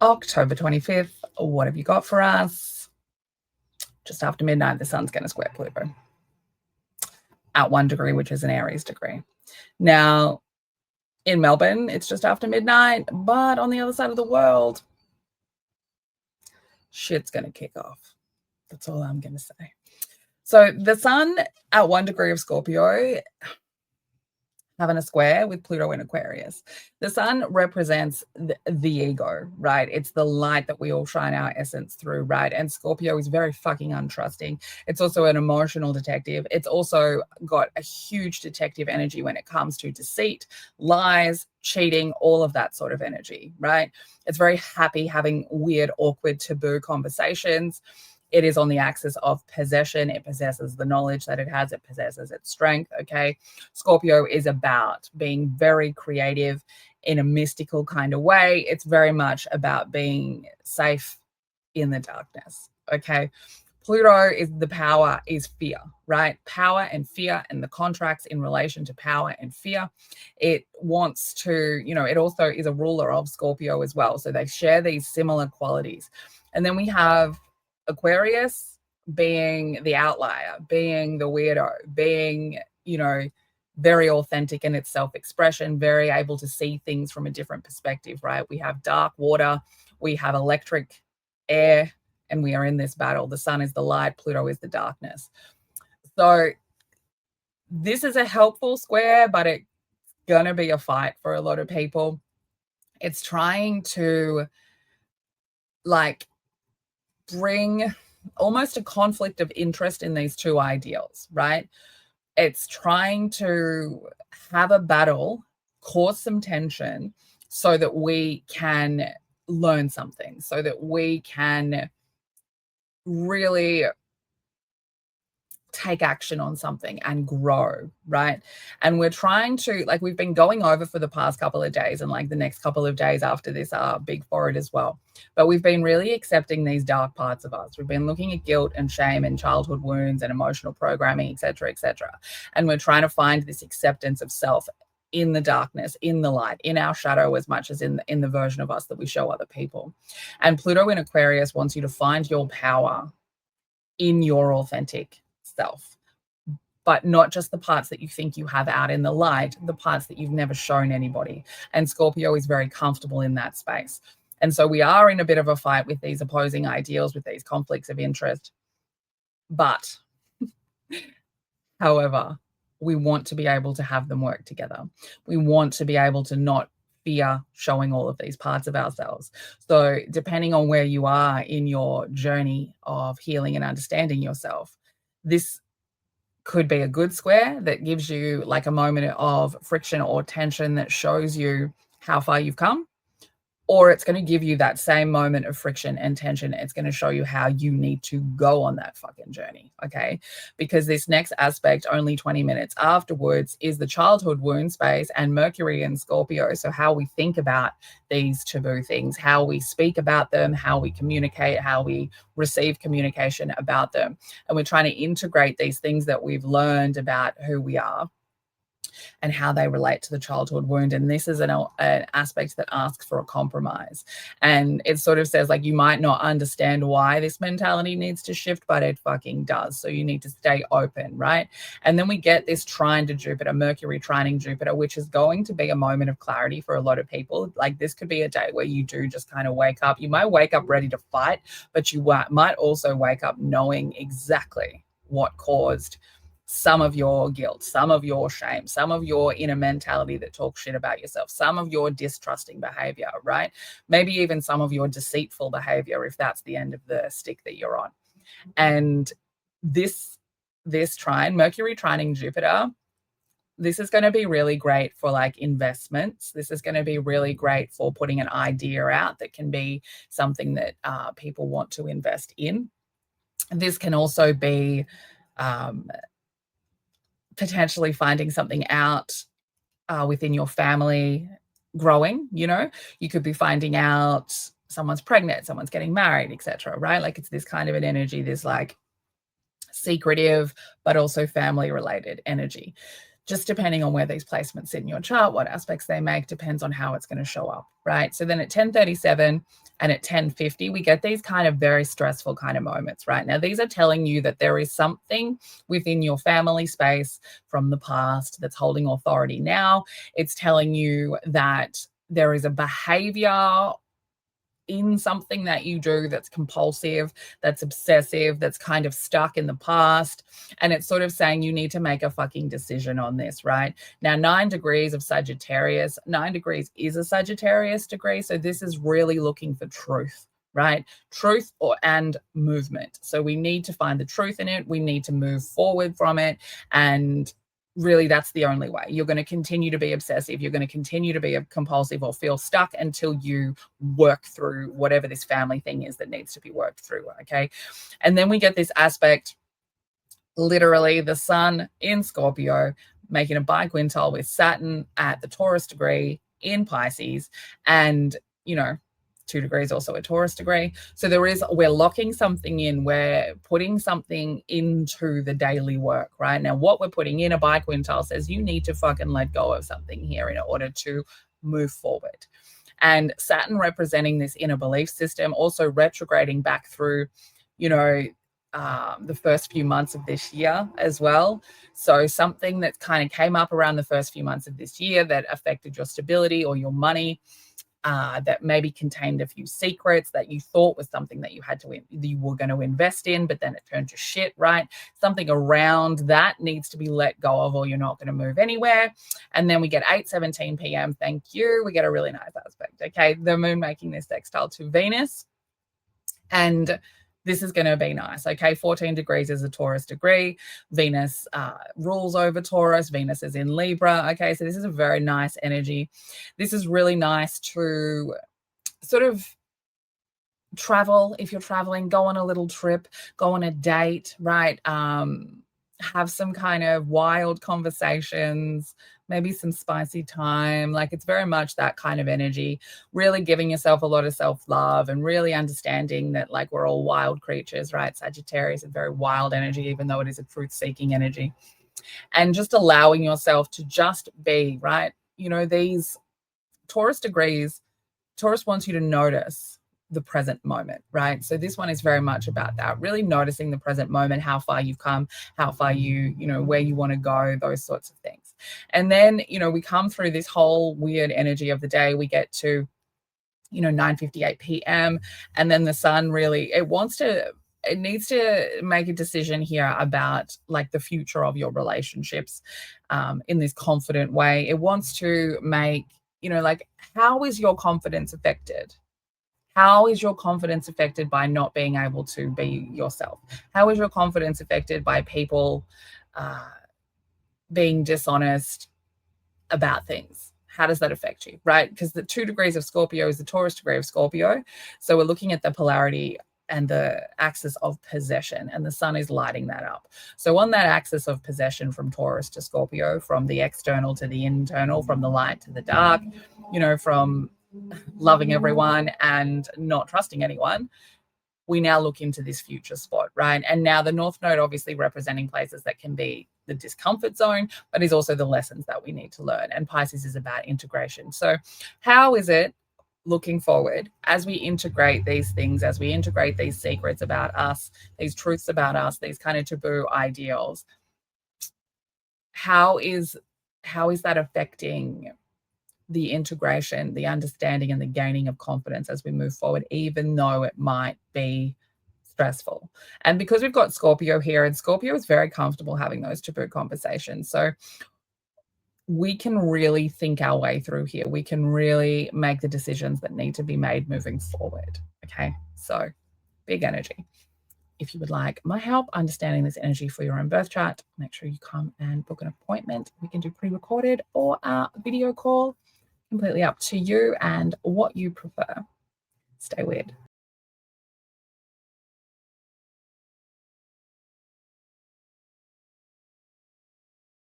October 25th, what have you got for us? Just after midnight, the sun's going to square Pluto at 1 degree, which is an Aries degree. Now, in Melbourne, it's just after midnight, but on the other side of the world, shit's going to kick off. That's all I'm going to say. So the sun at 1 degree of Scorpio, having a square with Pluto in Aquarius. The sun represents the ego, right? It's the light that we all shine our essence through, right? And Scorpio is very fucking untrusting. It's also an emotional detective. It's also got a huge detective energy when it comes to deceit, lies, cheating, all of that sort of energy, right? It's very happy having weird, awkward, taboo conversations. It is on the axis of possession. It possesses the knowledge that it has. It possesses its strength, okay? Scorpio is about being very creative in a mystical kind of way. It's very much about being safe in the darkness, okay? Pluto is the power is fear, right? Power and fear and the contracts in relation to power and fear. It wants to, it also is a ruler of Scorpio as well. So they share these similar qualities. And then we have Aquarius being the outlier, being the weirdo, being, very authentic in its self-expression, very able to see things from a different perspective, right? We have dark water, we have electric air, and we are in this battle. The sun is the light, Pluto is the darkness. So this is a helpful square, but it's going to be a fight for a lot of people. It's trying to bring almost a conflict of interest in these two ideals, right? It's trying to have a battle, cause some tension so that we can learn something, so that we can really take action on something and grow, right? And we're trying to, we've been going over for the past couple of days, and the next couple of days after this are big for it as well. But we've been really accepting these dark parts of us. We've been looking at guilt and shame and childhood wounds and emotional programming, etc., etc. And we're trying to find this acceptance of self in the darkness, in the light, in our shadow, as much as in the version of us that we show other people. And Pluto in Aquarius wants you to find your power in your authentic self, but not just the parts that you think you have out in the light, the parts that you've never shown anybody. And Scorpio is very comfortable in that space. And so we are in a bit of a fight with these opposing ideals, with these conflicts of interest. But, however, we want to be able to have them work together. We want to be able to not fear showing all of these parts of ourselves. So depending on where you are in your journey of healing and understanding yourself, this could be a good square that gives you a moment of friction or tension that shows you how far you've come, or it's going to give you that same moment of friction and tension. It's going to show you how you need to go on that fucking journey, okay? Because this next aspect, only 20 minutes afterwards, is the childhood wound space and Mercury in Scorpio. So how we think about these taboo things, how we speak about them, how we communicate, how we receive communication about them. And we're trying to integrate these things that we've learned about who we are and how they relate to the childhood wound. And this is an aspect that asks for a compromise. And it sort of says you might not understand why this mentality needs to shift, but it fucking does. So you need to stay open, right? And then we get this trine to Jupiter, Mercury trining Jupiter, which is going to be a moment of clarity for a lot of people. This could be a day where you do just kind of wake up. You might wake up ready to fight, but you might also wake up knowing exactly what caused some of your guilt, some of your shame, some of your inner mentality that talks shit about yourself, some of your distrusting behavior, right? Maybe even some of your deceitful behavior, if that's the end of the stick that you're on. And this trine, Mercury trining Jupiter, this is going to be really great for investments. This is going to be really great for putting an idea out that can be something that people want to invest in. This can also be potentially finding something out within your family growing. You could be finding out someone's pregnant, someone's getting married, etc., right? It's this kind of an energy, this secretive but also family related energy. just depending on where these placements sit in your chart, what aspects they make, depends on how it's going to show up, right? So then at 10:37 and at 10:50, we get these kind of very stressful kind of moments, right? Now, these are telling you that there is something within your family space from the past that's holding authority now. It's telling you that there is a behavior in something that you do that's compulsive, that's obsessive, that's kind of stuck in the past. And it's sort of saying you need to make a fucking decision on this, right? Now, 9 degrees of Sagittarius, 9 degrees is a Sagittarius degree. So this is really looking for truth, right? Truth and movement. So we need to find the truth in it. We need to move forward from it. And really, that's the only way. You're going to continue to be obsessive. You're going to continue to be compulsive or feel stuck until you work through whatever this family thing is that needs to be worked through. Okay. And then we get this aspect, literally the sun in Scorpio, making a biquintile with Saturn at the Taurus degree in Pisces. And, 2 degrees also a Taurus degree. So we're locking something in, we're putting something into the daily work, right? Now, what we're putting in a biquintile says you need to fucking let go of something here in order to move forward. And Saturn representing this inner belief system, also retrograding back through, the first few months of this year as well. So something that kind of came up around the first few months of this year that affected your stability or your money, that maybe contained a few secrets that you thought was something that you were going to invest in, but then it turned to shit, right? Something around that needs to be let go of, or you're not going to move anywhere. And then we get 8:17 p.m. Thank you. We get a really nice aspect. Okay. The moon making this sextile to Venus. And this is going to be nice. Okay. 14 degrees is a Taurus degree. Venus rules over Taurus. Venus is in Libra. Okay. So this is a very nice energy. This is really nice to sort of travel. If you're traveling, go on a little trip, go on a date, right? Have some kind of wild conversations, maybe some spicy time. Like, it's very much that kind of energy, really giving yourself a lot of self-love and really understanding that, like, we're all wild creatures, right? Sagittarius is a very wild energy, even though it is a truth-seeking energy. And just allowing yourself to just be, right? These Taurus degrees, Taurus wants you to notice the present moment, right? So this one is very much about that, really noticing the present moment, how far you've come, how far where you want to go, those sorts of things. And then, we come through this whole weird energy of the day. We get to, 9:58 p.m. And then the sun really, it needs to make a decision here about, like, the future of your relationships in this confident way. It wants to make, how is your confidence affected? How is your confidence affected by not being able to be yourself? How is your confidence affected by people being dishonest about things? How does that affect you, right? Because the 2 degrees of Scorpio is the Taurus degree of Scorpio. So we're looking at the polarity and the axis of possession, and the sun is lighting that up. So on that axis of possession, from Taurus to Scorpio, from the external to the internal, from the light to the dark, from loving everyone and not trusting anyone, we now look into this future spot, right? And now the North Node obviously representing places that can be the discomfort zone, but is also the lessons that we need to learn. And Pisces is about integration. So how is it looking forward as we integrate these things, as we integrate these secrets about us, these truths about us, these kind of taboo ideals? How is that affecting the integration, the understanding, and the gaining of confidence as we move forward, even though it might be stressful? And because we've got Scorpio here, and Scorpio is very comfortable having those taboo conversations. So we can really think our way through here. We can really make the decisions that need to be made moving forward. Okay. So big energy. If you would like my help understanding this energy for your own birth chart, make sure you come and book an appointment. We can do pre-recorded or a video call. Completely up to you and what you prefer. Stay weird.